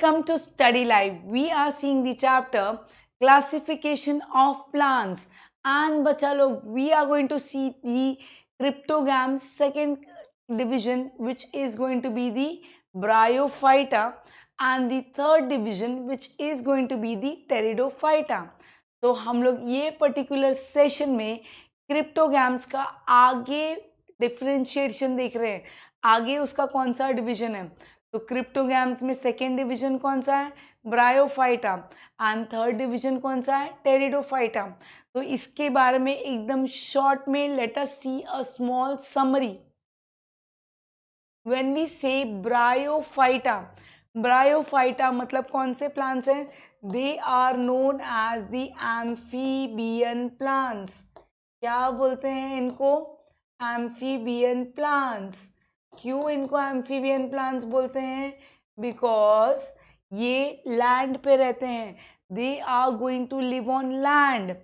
Welcome to Study Live. We are seeing the chapter Classification of Plants. And बच्चा लोग, we are going to see the cryptogams second division, which is going to be the Bryophyta, and the third division, which is going to be the Pteridophyta. तो हम लोग ये particular session में cryptogams का आगे differentiation देख रहे हैं. आगे उसका कौन सा डिवीजन है? तो क्रिप्टोगैम्स में सेकेंड डिवीजन कौन सा है? ब्रायोफाइटा. एंड थर्ड डिवीजन कौन सा है? टेरिडोफाइटा. तो इसके बारे में एकदम शॉर्ट में let us see a small summary. When we say bryophyta, bryophyta मतलब कौन से प्लांट्स हैं? They are known as the amphibian plants. क्या बोलते हैं इनको? Amphibian plants. क्यों इनको एम्फीबियन प्लांट्स बोलते हैं? बिकॉज ये लैंड पे रहते हैं. They are going to live on land,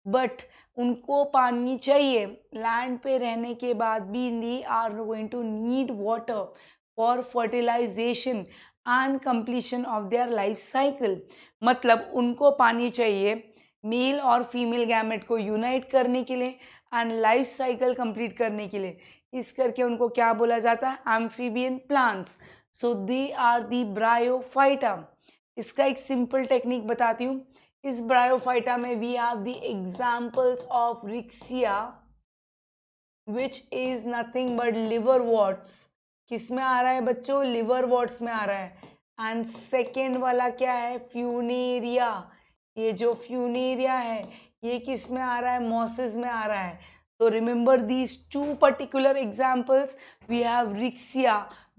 but उनको पानी चाहिए. लैंड पे रहने के बाद भी they are going to need water for fertilization and completion of their life cycle. मतलब उनको पानी चाहिए मेल और फीमेल गैमेट को यूनाइट करने के लिए एंड लाइफ साइकिल कंप्लीट करने के लिए. इस करके उनको क्या बोला जाता है? Amphibian plants. So they are the bryophyta. इसका एक सिंपल टेक्निक बताती हूँ. इस ब्रायोफाइटा में we have the examples of riccia which is nothing but liverworts. किस में आ रहा है बच्चों? लिवरवॉर्ट्स में आ रहा है. एंड सेकेंड वाला क्या है? फ्यूनेरिया. ये जो फ्यूनेरिया है ये किस में आ रहा है? मॉसेस में आ रहा है. So remember these two particular examples. We have Rixia,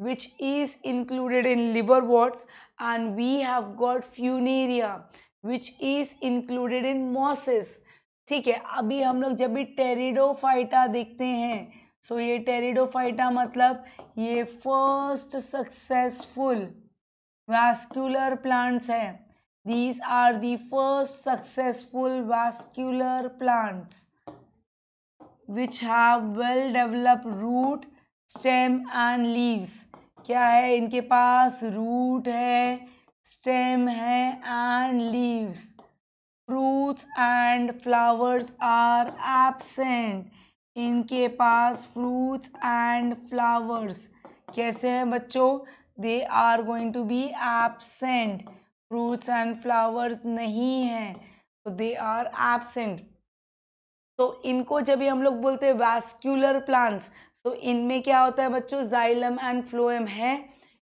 which is included in liverworts, and we have got Funaria, which is included in mosses. ठीक है. अभी हम लोग जब भी टेरिडोफाइटा देखते हैं, सो ये टेरिडोफाइटा मतलब ये फर्स्ट सक्सेसफुल vascular plants है. These are the first successful vascular plants which have well developed root, stem and leaves. क्या है इनके पास? रूट है, स्टेम है and leaves. Fruits and flowers are absent. इनके पास फ्रूट्स एंड फ्लावर्स कैसे हैं बच्चों? They are going to be absent. Fruits and flowers नहीं हैं, तो दे आर एब्सेंट. तो इनको जब भी हम लोग बोलते हैं वैस्कुलर प्लांट्स, तो इनमें क्या होता है बच्चों? जाइलम एंड फ्लोएम है.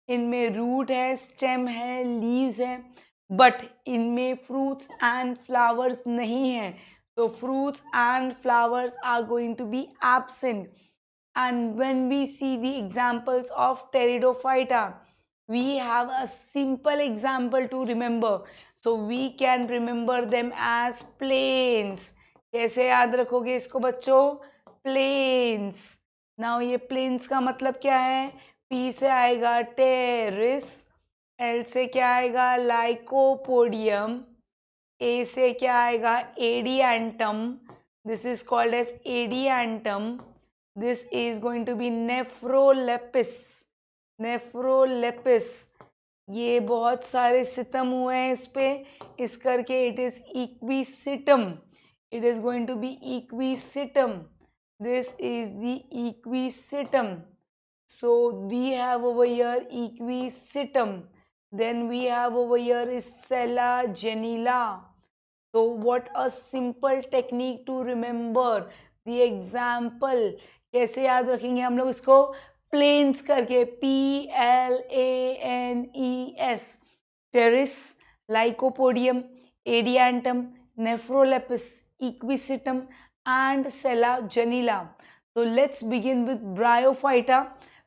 इनमें रूट है, स्टेम है, लीव्स है, बट इनमें फ्रूट्स एंड फ्लावर्स नहीं है. तो fruits and flowers are going to be absent. And when we see the examples of pteridophyta, we have a simple example to remember. So we can remember them as plains. कैसे याद रखोगे इसको बच्चों? Planes. Now ये planes का मतलब क्या है? पी से आएगा टेरिस, एल से क्या आएगा? लाइकोपोडियम, ए से क्या आएगा? Adiantum. This is called as adiantum. This is going to be nephrolepis. Nephrolepis. ये बहुत सारे सितम हुए हैं इस पे, इस करके it is equisetum. It is going to be equisetum. This is the equisetum. So we have over here equisetum. Then we have over here is Sella genila. So what a simple technique to remember the example. कैसे याद रखेंगे हम लोग इसको? Planes करके PLANES. Pteris, lycopodium, adiantum, nephrolepis, equisetum and Sella genila. So let's begin with Bryophyta.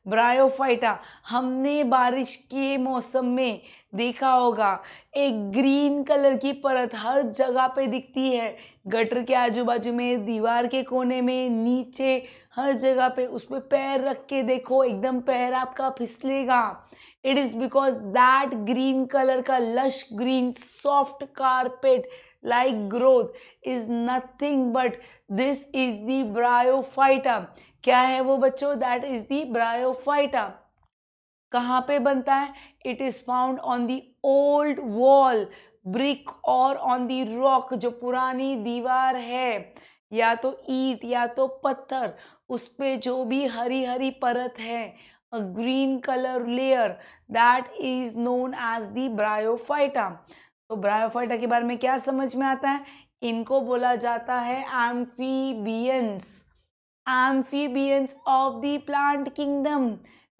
Bryophyta हमने बारिश के मौसम में देखा होगा, एक ग्रीन कलर की परत हर जगह पे दिखती है. गटर के आजू बाजू में, दीवार के कोने में, नीचे, हर जगह पे. उस पर पैर रख के देखो, एकदम पैर आपका फिसलेगा. It is because that green colour का lush green soft carpet like growth is nothing but this is the bryophyta. क्या है वो बच्चों? that is the bryophyta. कहाँ पे बनता है? It is found on the old wall, brick और ऑन दी रॉक, जो पुरानी दीवार है, या तो ईंट या तो पत्थर, उस पे जो भी हरी हरी परत है, a green colour layer, that is known as the bryophyta. तो ब्रायोफाइटा के बारे में क्या समझ में आता है? इनको बोला जाता है amphibians, amphibians of the plant kingdom.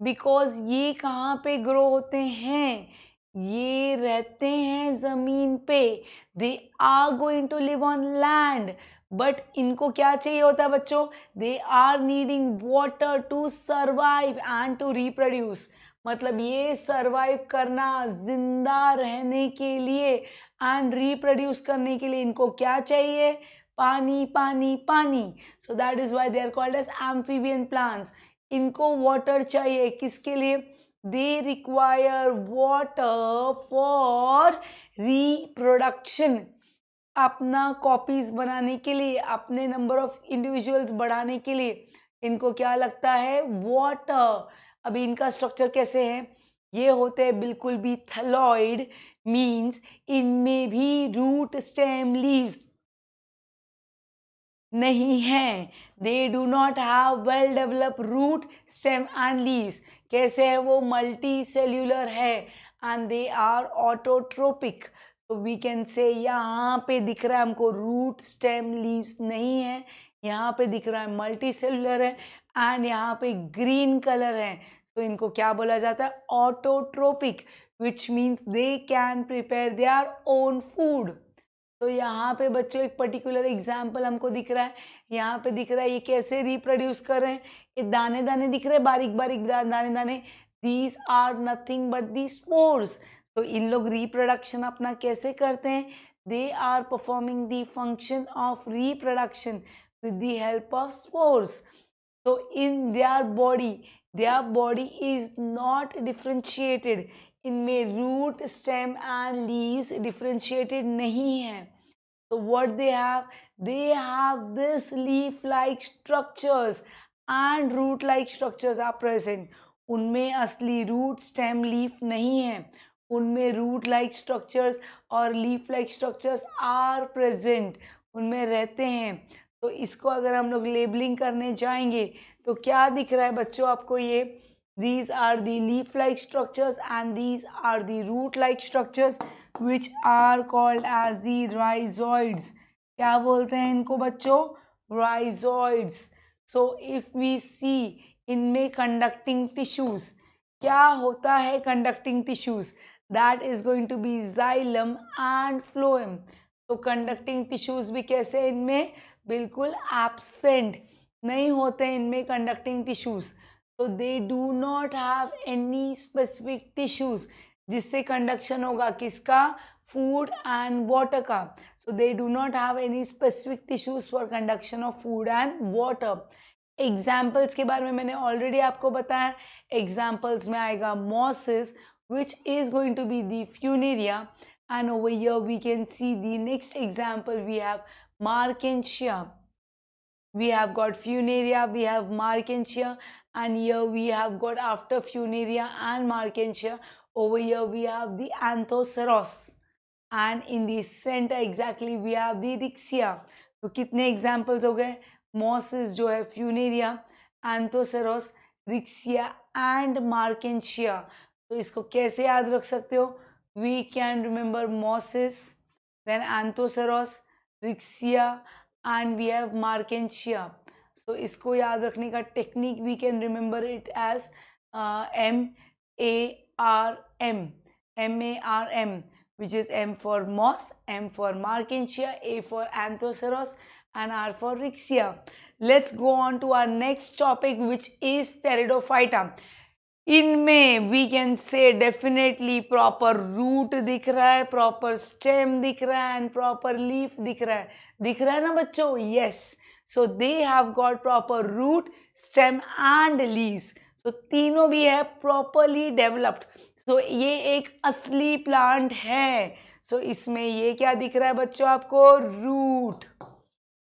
Because ये कहाँ पे ग्रो होते हैं? ये रहते हैं जमीन पे। They are going to live on land, but इनको क्या चाहिए होता है बच्चों? They are needing water to survive and to reproduce. मतलब ये सर्वाइव करना, जिंदा रहने के लिए एंड रिप्रोड्यूस करने के लिए इनको क्या चाहिए? पानी पानी पानी। So that is why they are called as amphibian plants. इनको वाटर चाहिए, किसके लिए? They require water for reproduction, अपना कॉपीज बनाने के लिए, अपने नंबर ऑफ इंडिविजुअल्स बढ़ाने के लिए इनको क्या लगता है? वाटर। अभी इनका स्ट्रक्चर कैसे है? ये होते हैं बिल्कुल भी थैलॉइड, मींस इनमें भी रूट स्टेम लीव्स नहीं है। They do not have well develop root stem and leaves. कैसे है वो? मल्टी सेल्यूलर है एंड दे आर ऑटोट्रोपिक। तो वी कैन से यहाँ पे दिख रहा है हमको रूट स्टेम लीव्स नहीं है, यहाँ पे दिख रहा है मल्टी सेल्यूलर है एंड यहाँ पे ग्रीन कलर है। तो इनको क्या बोला जाता है? Autotrophic, which means they can prepare their own food. तो यहाँ पे बच्चों एक पर्टिकुलर एग्जाम्पल हमको दिख रहा है, यहाँ पे दिख रहा है ये कैसे रिप्रोड्यूस कर रहे हैं। ये दाने दाने दिख रहे हैं, बारीक बारीक दाने दाने, these are nothing but the spores. तो इन लोग रिप्रोडक्शन अपना कैसे करते हैं? They are performing the function of reproduction with the help of spores. so in their body is not differentiated, इनमें root stem and leaves differentiated नहीं है। so what they have this leaf like structures and root like structures are present। उनमें असली root stem leaf नहीं है, उनमें root like structures और leaf like structures are present, उनमें रहते हैं। तो इसको अगर हम लोग लेबलिंग करने जाएंगे तो क्या दिख रहा है बच्चों आपको? ये these are the leaf like structures and these are the root like structures which are called as the rhizoids। क्या बोलते हैं इनको बच्चों? rhizoids। so if we see इनमें conducting tissues, क्या होता है conducting tissues? that is going to be xylem and phloem। तो कंडक्टिंग टिश्यूज भी कैसे इनमें? बिल्कुल एब्सेंट, नहीं होते इनमें कंडक्टिंग टिश्यूज। तो they do not have any specific tissues जिससे कंडक्शन होगा, किसका? फूड एंड वाटर का। So they do not have any specific tissues for conduction of food and water. Examples के बारे में मैंने ऑलरेडी आपको बताया। एग्जाम्पल्स में आएगा mosses, which is going to be the funaria, and over here we can see the next example. We have Markensia, we have got funaria, we have Markensia, and here we have got after funaria and Markensia, over here we have the Anthoceros, and in the center exactly we have the Rixia। तो कितने examples हो गए? Mosses जो है, funaria, Anthoceros, Rixia and Markensia। तो इसको कैसे याद रख सकते हो? We can remember mosses, then anthoceros, riccia and we have marchantia. So इसको याद रखने का technique we can remember it as MARM, which is M for moss, M for Markensia, A for Anthoceros and R for Rixia। Let's go on to our next topic, which is Pteridophyta। इनमें we can say definitely proper root दिख रहा है, proper stem दिख रहा है and proper leaf दिख रहा है। दिख रहा है ना बच्चों? Yes. So they have got proper root, stem and leaves. So तीनों भी है प्रॉपरली डेवलप्ड। तो ये एक असली प्लांट है। सो इसमें ये क्या दिख रहा है बच्चों आपको? Root.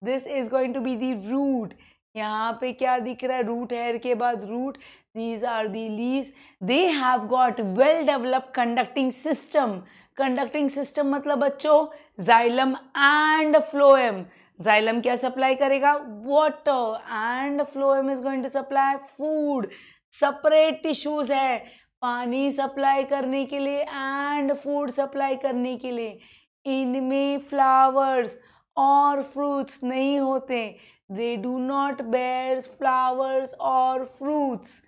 This is going to be the root. यहाँ पे क्या दिख रहा है, रूट हेयर के बाद root, these are the leaves, they have got well developed conducting system. Conducting system मतलब बच्चों जाइलम एंड फ्लोएम। जाइलम क्या सप्लाई करेगा, water, and phloem is going to supply food. Separate tissues है पानी supply करने के लिए एंड फूड सप्लाई करने के लिए। इनमें फ्लावर्स और फ्रूट्स नहीं होते, they do not bear flowers और फ्रूट्स।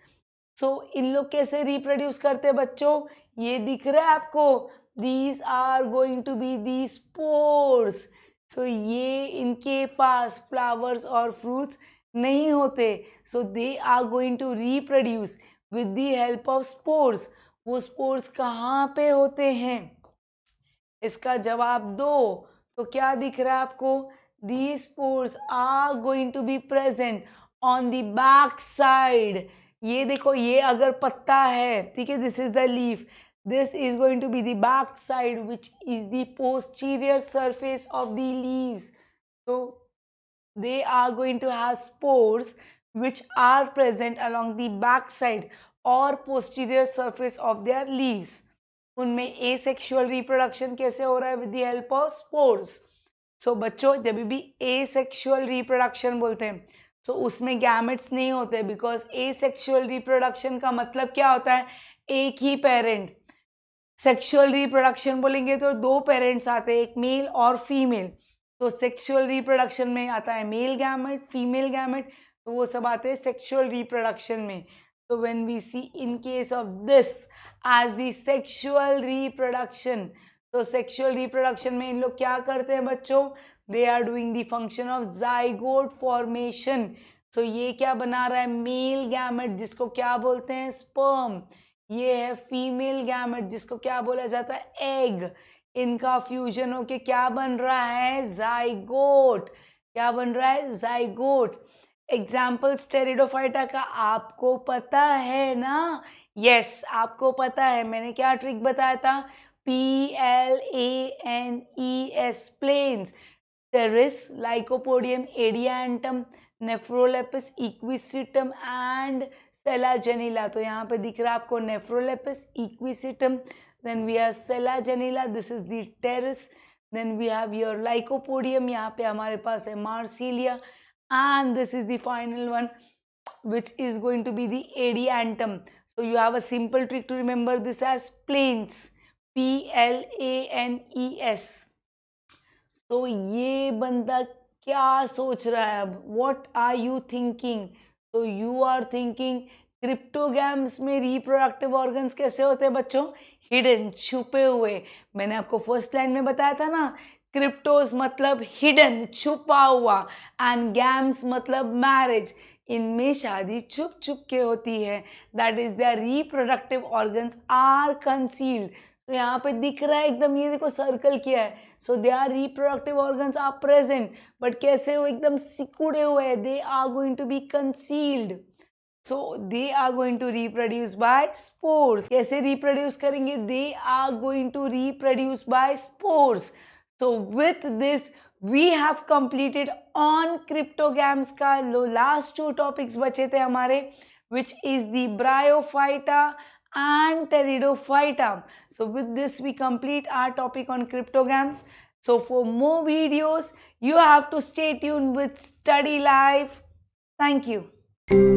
सो इन लोग कैसे रिप्रोड्यूस करते हैं बच्चों, ये दिख रहा है आपको, these are going to be the spores. So ये इनके पास फ्लावर्स और फ्रूट्स नहीं होते, so they are going to reproduce with the help of spores. वो स्पोर्स कहाँ पे होते हैं, इसका जवाब दो। तो क्या दिख रहा है आपको, these spores are going to be present on the back side। ये देखो, ये अगर पत्ता है, ठीक है, this is the leaf, this is going to be the back side which is the posterior surface of the leaves। so they are going to have spores which are present along the back side or posterior surface of their leaves। उनमें asexual reproduction कैसे हो रहा है, with the help of spores. So बच्चों जब भी asexual reproduction बोलते हैं तो उसमें गैमेट्स नहीं होते, बिकॉज एसेक्सुअल रिप्रोडक्शन का मतलब क्या होता है, एक ही पेरेंट। सेक्सुअल रिप्रोडक्शन बोलेंगे तो दो पेरेंट्स आते हैं, एक मेल और फीमेल। तो सेक्सुअल रिप्रोडक्शन में आता है मेल गैमेट, फीमेल गैमेट, तो वो सब आते हैं सेक्सुअल रिप्रोडक्शन में। So when we see in case of this as the sexual reproduction, so sexual reproduction में इन लोग क्या करते हैं बच्चों, they are doing the function of zygote formation। so ये क्या बना रहा है, मेल गैमेट जिसको क्या बोलते हैं, sperm। ये है फीमेल गैमेट जिसको क्या बोला जाता है, एग। इनका फ्यूजन होके क्या बन रहा है, जाइगोट। क्या बन रहा है, जाइगोट। एग्जाम्पल स्टेरिडोफाइटा का आपको पता है ना, यस आपको पता है, मैंने क्या ट्रिक बताया था, PLANES, planes, Pteris, Lycopodium, Adiantum, Nephrolepis, Equisetum and Selaginella. तो यहाँ पे दिख रहा है आपको Nephrolepis, Equisetum, then we have Selaginella, this is the Pteris, then we have your Lycopodium, यहाँ पे हमारे पास है Marsilea, and this is the final one which is going to be the adiantum। so you have a simple trick to remember this as planes, PLANES। so ये बंदा क्या सोच रहा है अब, what are you thinking, so you are thinking cryptogams में reproductive organs कैसे होते हैं बच्चों, हिडन, छुपे हुए। मैंने आपको फर्स्ट लाइन में बताया था ना, क्रिप्टोस मतलब हिडन, छुपा हुआ, एंड गैम्स मतलब मैरिज, इनमें शादी छुप छुप के होती है, that is their reproductive organs are concealed. तो यहाँ पे दिख रहा है एकदम, ये देखो सर्कल किया है, so their reproductive organs are present, but कैसे वो एकदम सिकुड़े हुए हैं, they are going to be concealed. So they are going to reproduce by spores। कैसे reproduce करेंगे, they are going to reproduce by spores। So with this we have completed on cryptogams का last two topics बचे थे हमारे, which is the bryophyta and pteridophyta। So with this we complete our topic on cryptogams। So for more videos you have to stay tuned with Study Life। Thank you।